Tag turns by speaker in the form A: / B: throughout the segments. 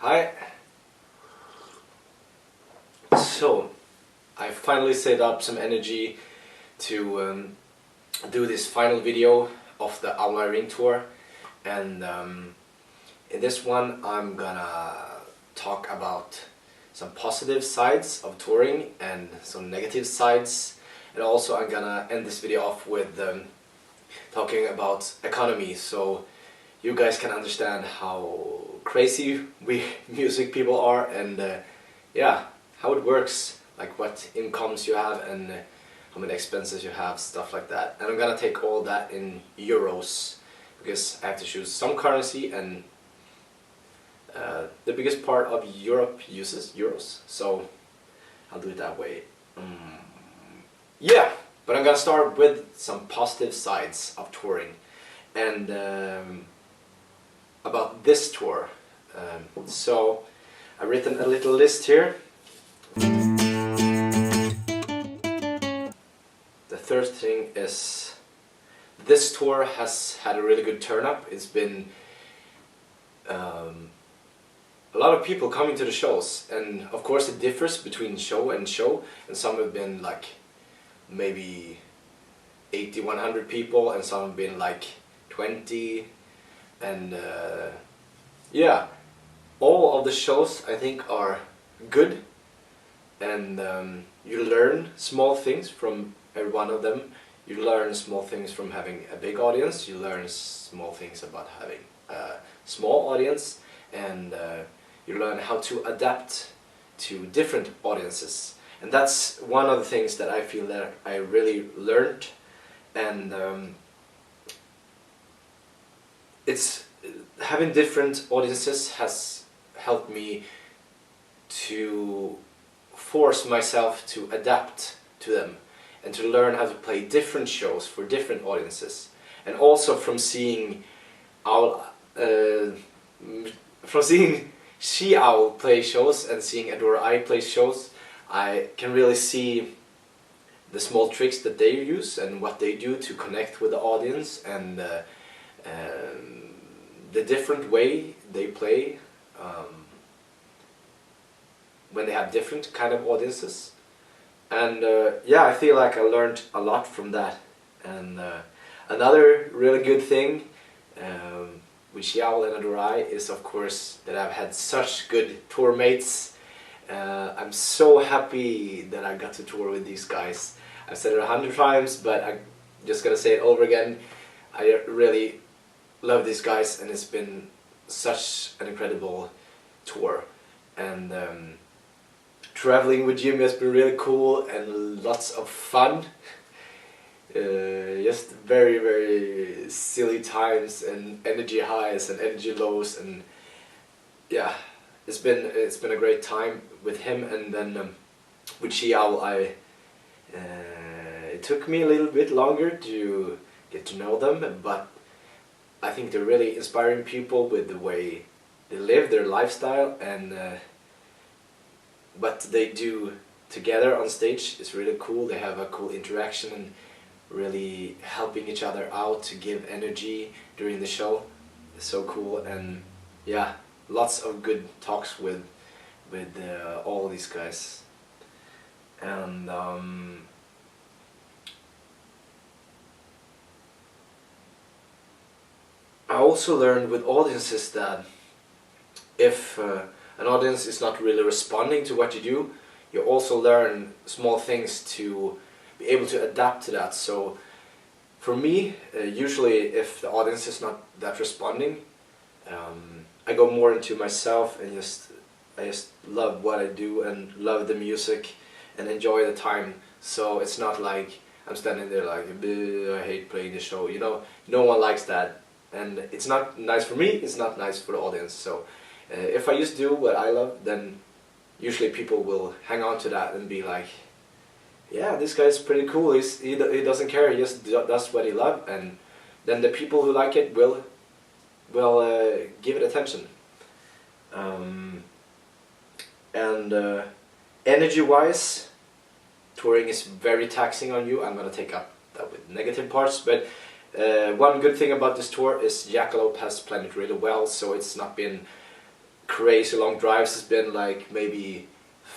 A: Hi. So, I finally set up some energy to do this final video of the Alma Ring tour, and in this one I'm gonna talk about some positive sides of touring and some negative sides, and also I'm gonna end this video off with talking about economy, so you guys can understand how crazy we music people are, and yeah, how it works, like what incomes you have and how many expenses you have, stuff like that. And I'm gonna take all that in euros because I have to choose some currency, and the biggest part of Europe uses euros, so I'll do it that way. Yeah, but I'm gonna start with some positive sides of touring and about this tour. So I've written a little list here. The third thing is this tour has had a really good turn up. It's been a lot of people coming to the shows, and of course it differs between show, and some have been like maybe 80-100 people, and some have been like 20, and yeah, all of the shows I think are good, and you learn small things from every one of them. You learn small things from having a big audience, you learn small things about having a small audience, and you learn how to adapt to different audiences. And that's one of the things that I feel that I really learned, and it's having different audiences has helped me to force myself to adapt to them and to learn how to play different shows for different audiences. And also from seeing She Owl play shows and seeing Adora I play shows, I can really see the small tricks that they use and what they do to connect with the audience, and the different way they play when they have different kind of audiences. And yeah, I feel like I learned a lot from that. And another really good thing with Xiao and Adorai is of course that I've had such good tour mates. I'm so happy that I got to tour with these guys. I've said it 100 times, but I'm just gonna say it over again. I really love these guys, and it's been such an incredible tour. And traveling with Jimmy has been really cool and lots of fun. Just very, very silly times and energy highs and energy lows, and yeah, it's been a great time with him. And then with Xiao, it took me a little bit longer to get to know them, but I think they're really inspiring people with the way they live, their lifestyle, and what they do together on stage is really cool. They have a cool interaction and really helping each other out to give energy during the show. It's so cool, and yeah, lots of good talks with all these guys. And I also learned with audiences that if an audience is not really responding to what you do, you also learn small things to be able to adapt to that. So for me, usually if the audience is not that responding, I go more into myself and I just love what I do and love the music and enjoy the time. So it's not like I'm standing there like, I hate playing the show, you know, no one likes that. And it's not nice for me, it's not nice for the audience. So if I just do what I love, then usually people will hang on to that and be like, yeah, this guy's pretty cool, he doesn't care, he just does what he loves. And then the people who like it will give it attention. And energy-wise, touring is very taxing on you. I'm gonna take up that with negative parts, but one good thing about this tour is Jackalope has planned it really well, so it's not been crazy long drives has been like maybe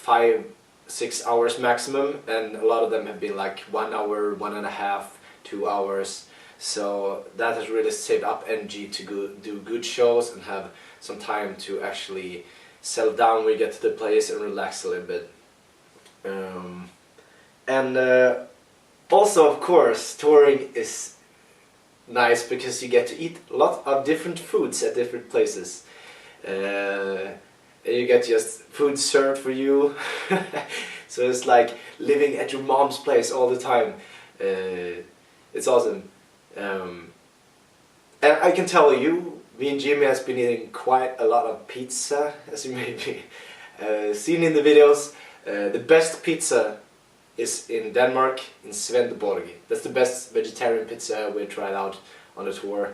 A: 5-6 hours maximum, and a lot of them have been like 1 hour, 1.5, 2 hours. So that has really saved up energy to do good shows and have some time to actually settle down when you get to the place and relax a little bit. Also, of course, touring is nice because you get to eat a lot of different foods at different places. And you get just food served for you. So it's like living at your mom's place all the time. It's awesome. And I can tell you, me and Jimmy has been eating quite a lot of pizza, as you may be seen in the videos. The best pizza is in Denmark, in Svendborg. That's the best vegetarian pizza we tried out on the tour.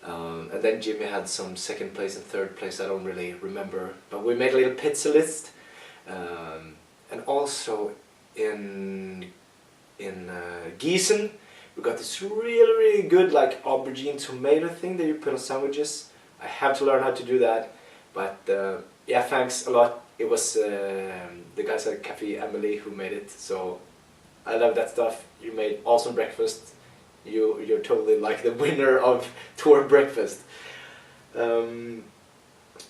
A: And then Jimmy had some second place and third place, I don't really remember. But we made a little pizza list. And also in Gießen, we got this really good like aubergine tomato thing that you put on sandwiches. I have to learn how to do that. But yeah, thanks a lot. It was the guys at Café, Amélie, who made it. So I love that stuff. You made awesome breakfast. You're totally like the winner of tour breakfast. And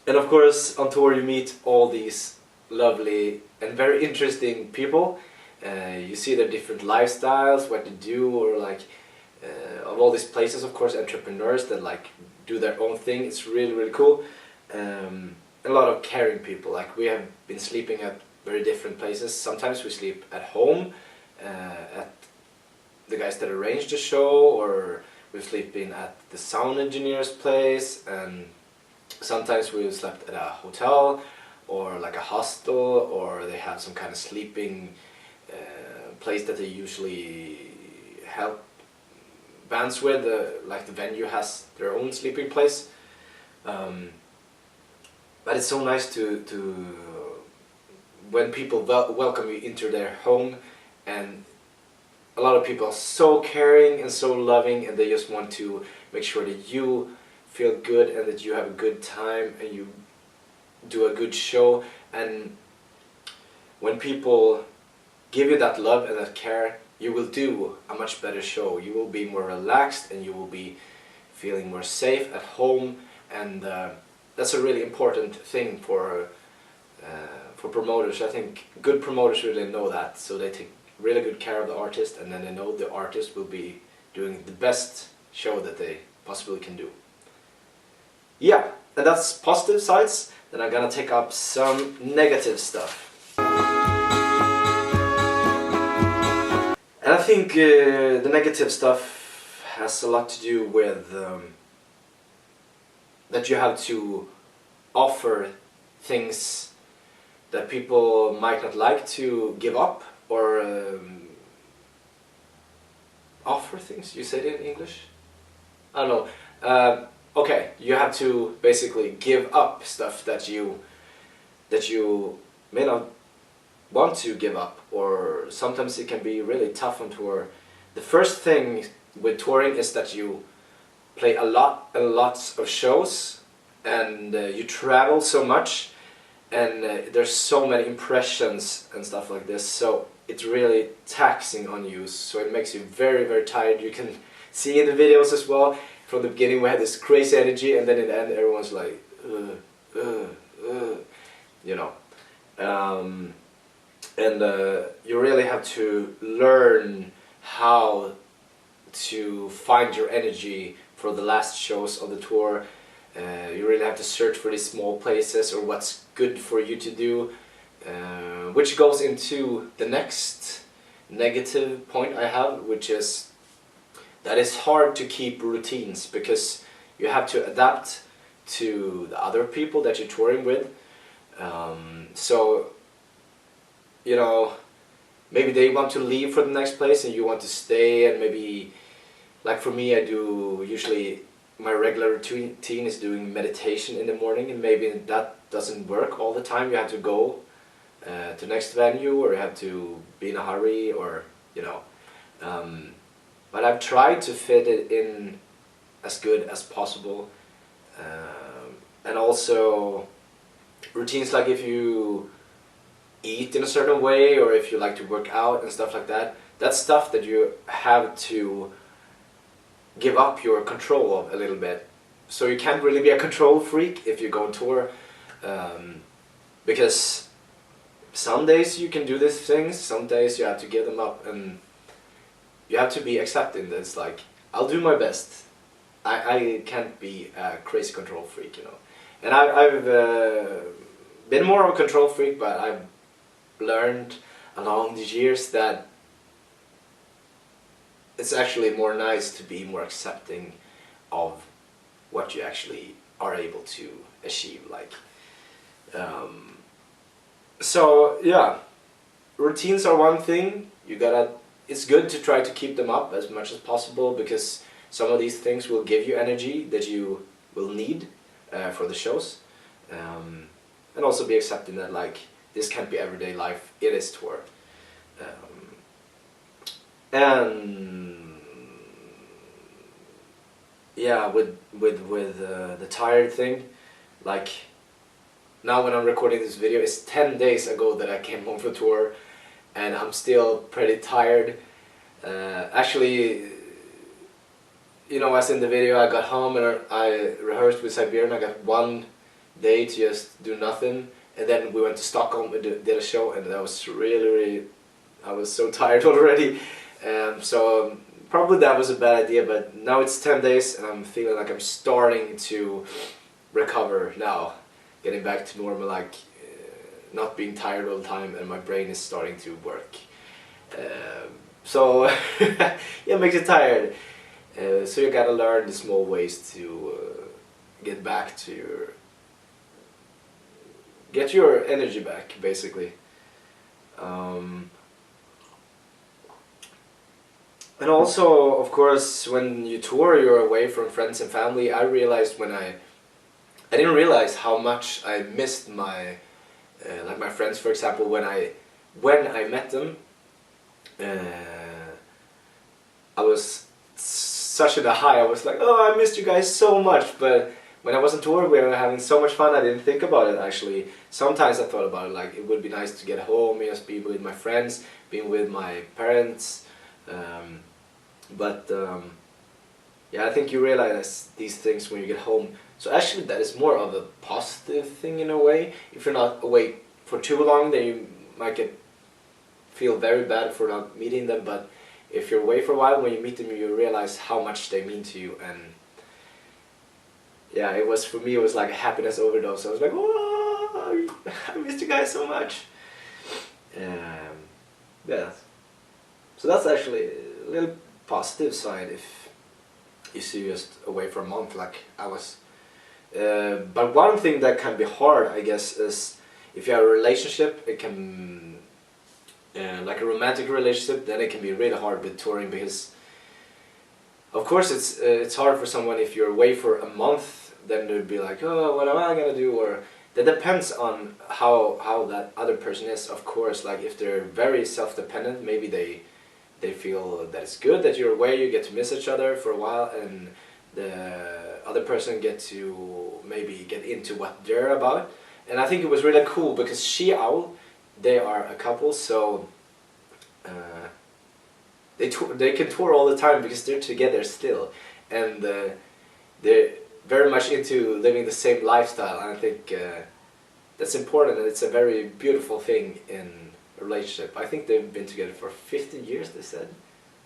A: of course, on tour you meet all these lovely and very interesting people. You see their different lifestyles, what they do, or like of all these places, of course, entrepreneurs that like do their own thing. It's really cool. A lot of caring people. Like we have been sleeping at very different places. Sometimes we sleep at home, at the guys that arranged the show, or we're sleeping at the sound engineer's place, and sometimes we slept at a hotel or like a hostel, or they have some kind of sleeping place that they usually help bands with, like the venue has their own sleeping place. But it's so nice to when people welcome you into their home, and a lot of people are so caring and so loving, and they just want to make sure that you feel good and that you have a good time and you do a good show. And when people give you that love and that care, you will do a much better show. You will be more relaxed and you will be feeling more safe at home, and that's a really important thing for promoters. I think good promoters really know that, so they take really good care of the artist, and then they know the artist will be doing the best show that they possibly can do. Yeah, and that's positive sides. Then I'm gonna take up some negative stuff. And I think the negative stuff has a lot to do with that you have to offer things that people might not like to give up, or offer things, you said it in English? I don't know. Okay, you have to basically give up stuff that you may not want to give up, or sometimes it can be really tough on tour. The first thing with touring is that you play a lot and lots of shows, and you travel so much, and there's so many impressions and stuff like this, so it's really taxing on you, so it makes you very tired. You can see in the videos as well, from the beginning we had this crazy energy, and then in the end everyone's like you know. And you really have to learn how to find your energy for the last shows of the tour. You really have to search for these small places, or what's good for you to do, which goes into the next negative point I have, which is that it's hard to keep routines, because you have to adapt to the other people that you're touring with. So, you know, maybe they want to leave for the next place and you want to stay, and maybe, like for me, I do usually my regular routine is doing meditation in the morning, and maybe that doesn't work all the time. You have to go to next venue, or you have to be in a hurry, or you know. But I've tried to fit it in as good as possible, and also routines, like if you eat in a certain way, or if you like to work out and stuff like that, that's stuff that you have to give up your control of a little bit. So you can't really be a control freak if you go on tour, because some days you can do these things, some days you have to give them up, and you have to be accepting that it's like, I'll do my best. I can't be a crazy control freak, you know. And I've been more of a control freak, but I've learned along the years that it's actually more nice to be more accepting of what you actually are able to achieve, like. So yeah, routines are one thing. It's good to try to keep them up as much as possible, because some of these things will give you energy that you will need for the shows, and also be accepting that like this can't be everyday life. It is tour, and yeah, with the tired thing, like now when I'm recording this video, it's 10 days ago that I came home from tour, and I'm still pretty tired. Actually, you know, as in the video, I got home and I rehearsed with Siberian. I got 1 day to just do nothing, and then we went to Stockholm and did a show, and that was really, I was so tired already. So probably that was a bad idea, but now it's 10 days and I'm feeling like I'm starting to recover now, getting back to normal, like not being tired all the time, and my brain is starting to work. So yeah, it makes you tired. So you gotta learn the small ways to get back to get your energy back, basically. And also, of course, when you tour, you're away from friends and family. I realized I didn't realize how much I missed my like my friends, for example. When I met them, I was such in a high. I was like, oh, I missed you guys so much. But when I was on tour, we were having so much fun. I didn't think about it, actually. Sometimes I thought about it, like it would be nice to get home, just be with my friends, being with my parents. Yeah, I think you realize these things when you get home. So actually that is more of a positive thing in a way. If you're not away for too long, then you might feel very bad for not meeting them. But if you're away for a while, when you meet them, you realize how much they mean to you. And yeah, for me it was like a happiness overdose. I was like, oh, I missed you guys so much. Yeah. So that's actually a little positive side if you see just away for a month like I was. But one thing that can be hard, I guess, is if you have a relationship, it can, like a romantic relationship, then it can be really hard with touring, because of course it's hard for someone if you're away for a month, then they'd be like, oh, what am I gonna do? Or that depends on how that other person is, of course. Like if they're very self-dependent, maybe they feel that it's good that you're away, you get to miss each other for a while, and the other person get to maybe get into what they're about. And I think it was really cool because Owl, they are a couple, so they can tour all the time because they're together still, and they're very much into living the same lifestyle. And I think that's important, and it's a very beautiful thing in a relationship. I think they've been together for 15 years, they said.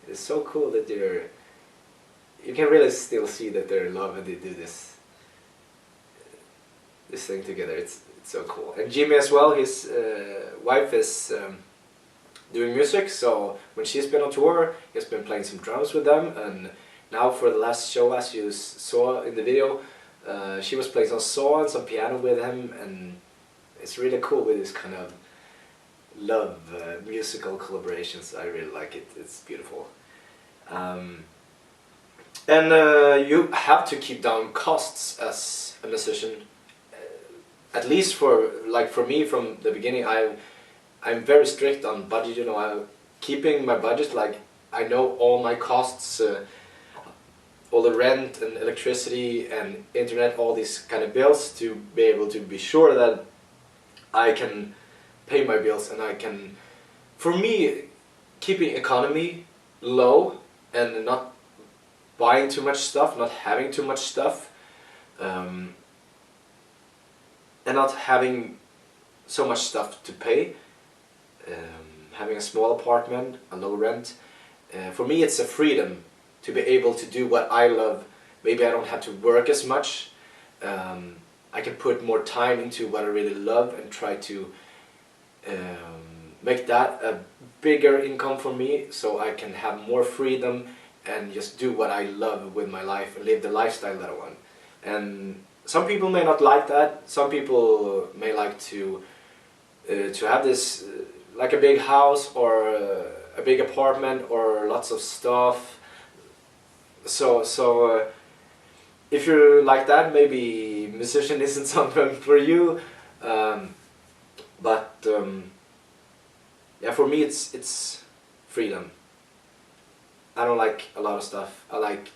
A: It's so cool that you can really still see that they're in love and they do this thing together. It's so cool. And Jimmy as well, his wife is doing music, so when she's been on tour, he's been playing some drums with them, and now for the last show, as you saw in the video, she was playing some saw and some piano with him, and it's really cool with this kind of love musical collaborations. I really like it. It's beautiful. And you have to keep down costs as a musician. At least for me from the beginning, I'm very strict on budget. You know, I'm keeping my budget. Like I know all my costs, all the rent and electricity and internet, all these kind of bills, to be able to be sure that I can pay my bills, and I can, for me, keeping economy low and not buying too much stuff, not having too much stuff, and not having so much stuff to pay, having a small apartment, a low rent, for me it's a freedom to be able to do what I love. Maybe I don't have to work as much. I can put more time into what I really love and try to make that a bigger income for me, so I can have more freedom and just do what I love with my life and live the lifestyle that I want. And some people may not like that. Some people may like to have this like a big house or a big apartment or lots of stuff. So if you're like that, maybe musician isn't something for you. But yeah, for me it's freedom. I don't like a lot of stuff. I like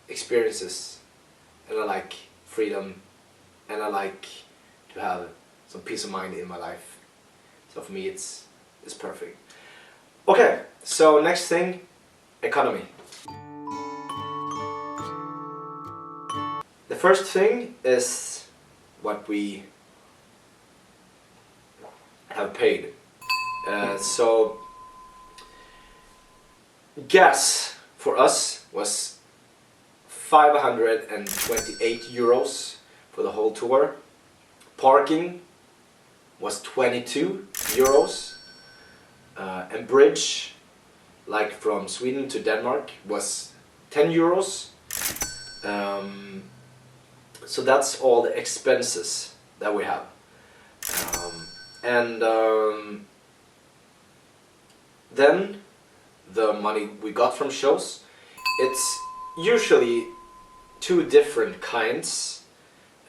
A: experiences, and I like freedom, and I like to have some peace of mind in my life. So for me it's perfect. Okay, so next thing, economy. The first thing is what we have paid. So gas for us was 528 euros for the whole tour. Parking was 22 euros. And bridge, like from Sweden to Denmark, was 10 euros. So that's all the expenses that we have. Then the money we got from shows, it's usually two different kinds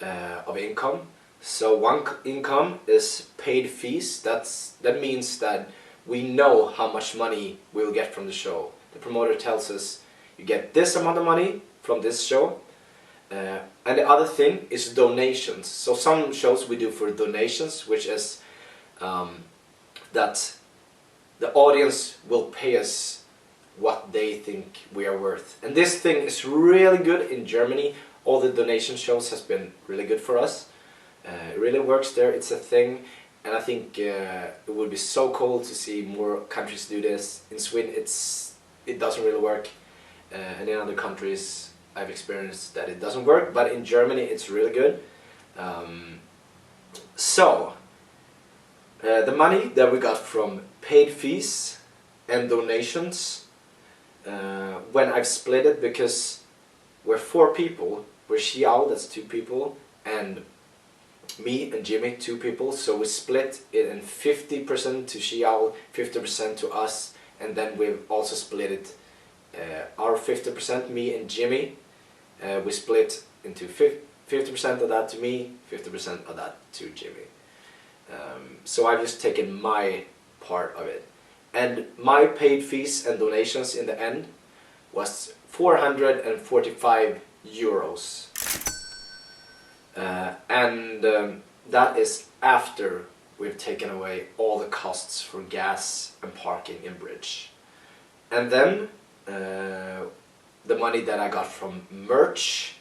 A: of income. So one income is paid fees. That means that we know how much money we'll get from the show. The promoter tells us you get this amount of money from this show. And the other thing is donations. So some shows we do for donations, which is that the audience will pay us what they think we are worth. And this thing is really good in Germany. All the donation shows has been really good for us. It really works there. It's a thing. And I think it would be so cool to see more countries do this. In Sweden it doesn't really work. And in other countries I've experienced that it doesn't work, but in Germany it's really good. The money that we got from paid fees and donations, when I've split it, because we're 4 people, we're Xiao, that's 2 people, and me and Jimmy, 2 people, so we split it in 50% to Xiao, 50% to us, and then we've also split it, our 50%, me and Jimmy, we split into 50% of that to me, 50% of that to Jimmy. So I've just taken my part of it. And my paid fees and donations in the end was 445 euros. That is after we've taken away all the costs for gas and parking and bridge. And then the money that I got from merch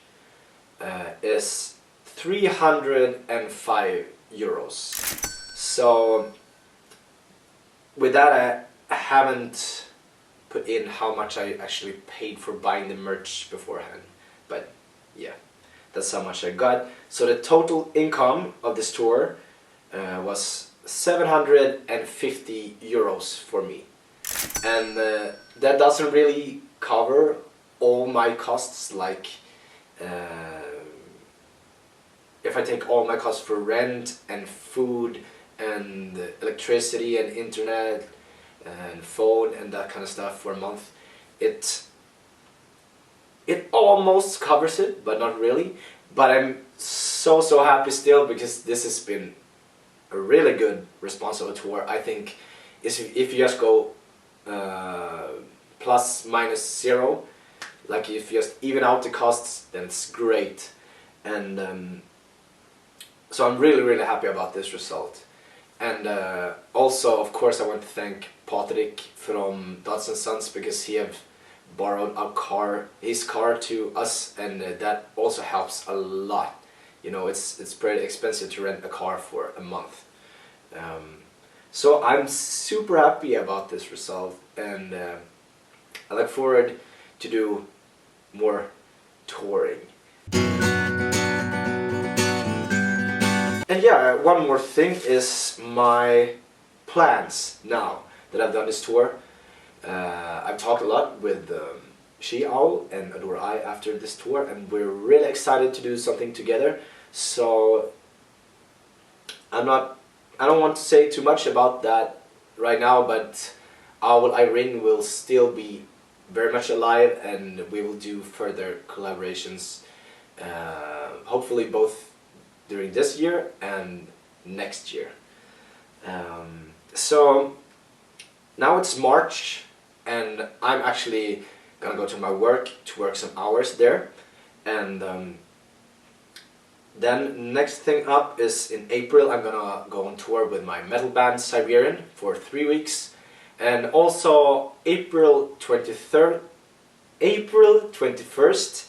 A: is 305 euros. So with that I haven't put in how much I actually paid for buying the merch beforehand, but yeah, that's how much I got. So the total income of this tour was 750 euros for me, and that doesn't really cover all my costs, like if I take all my costs for rent and food and electricity and internet and phone and that kind of stuff for a month, it almost covers it, but not really. But I'm so happy still, because this has been a really good response of a tour. I think if you just go plus minus 0, like if you just even out the costs, then it's great. And So I'm really happy about this result. And also, of course, I want to thank Patrick from Dots and Sons, because he have borrowed his car to us, and that also helps a lot. You know, it's pretty expensive to rent a car for a month. So I'm super happy about this result, and I look forward to do more touring. And yeah, one more thing is my plans now that I've done this tour. I've talked a lot with She-Owl and Adore I after this tour, and we're really excited to do something together. So I don't want to say too much about that right now, but Owl Irene will still be very much alive, and we will do further collaborations, hopefully both during this year and next year. So now it's March, and I'm actually gonna go to my work to work some hours there, and then next thing up is in April I'm gonna go on tour with my metal band Siberian for 3 weeks, and also April 21st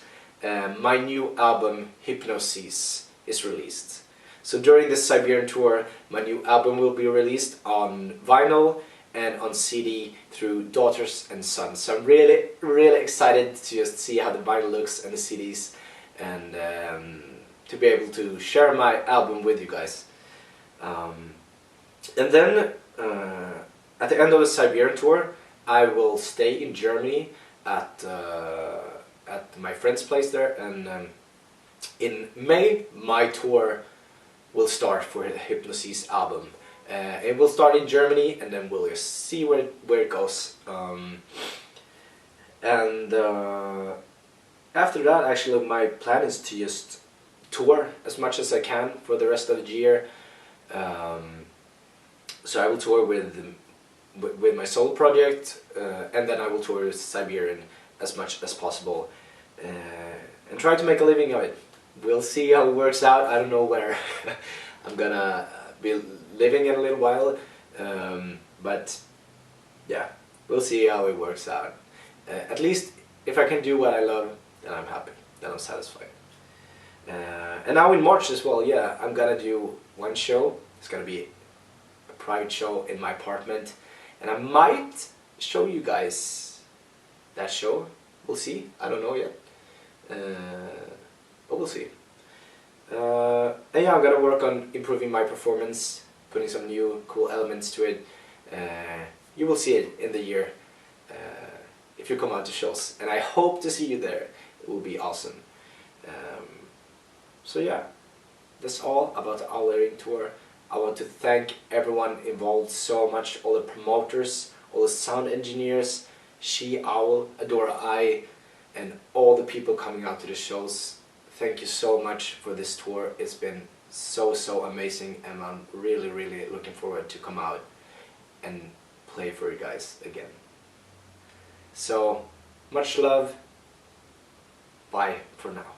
A: my new album Hypnosis is released. So during this Siberian tour, my new album will be released on vinyl and on CD through Daughters and Sons. So I'm really excited to just see how the vinyl looks and the CDs, and to be able to share my album with you guys. And then at the end of the Siberian tour, I will stay in Germany at my friend's place there, and in May my tour will start for the Hypnosis album. It will start in Germany, and then we'll just see where it goes. And after that, actually, my plan is to just tour as much as I can for the rest of the year. So I will tour with my solo project, and then I will tour with Siberian as much as possible, and try to make a living of it. We'll see how it works out. I don't know where I'm gonna be living in a little while, but yeah, we'll see how it works out. At least if I can do what I love, then I'm happy, then I'm satisfied. And now in March as well, yeah, I'm gonna do one show. It's gonna be a private show in my apartment, and I might show you guys that show. We'll see, I don't know yet, but we'll see. And yeah, I'm gonna work on improving my performance, putting some new cool elements to it. You will see it in the year if you come out to shows, and I hope to see you there. It will be awesome. So yeah, that's all about the Owl Irene tour. I want to thank everyone involved so much, all the promoters, all the sound engineers, She-Owl, Adore I, and all the people coming out to the shows. Thank you so much for this tour. It's been so amazing, and I'm really looking forward to come out and play for you guys again. So much love. Bye for now.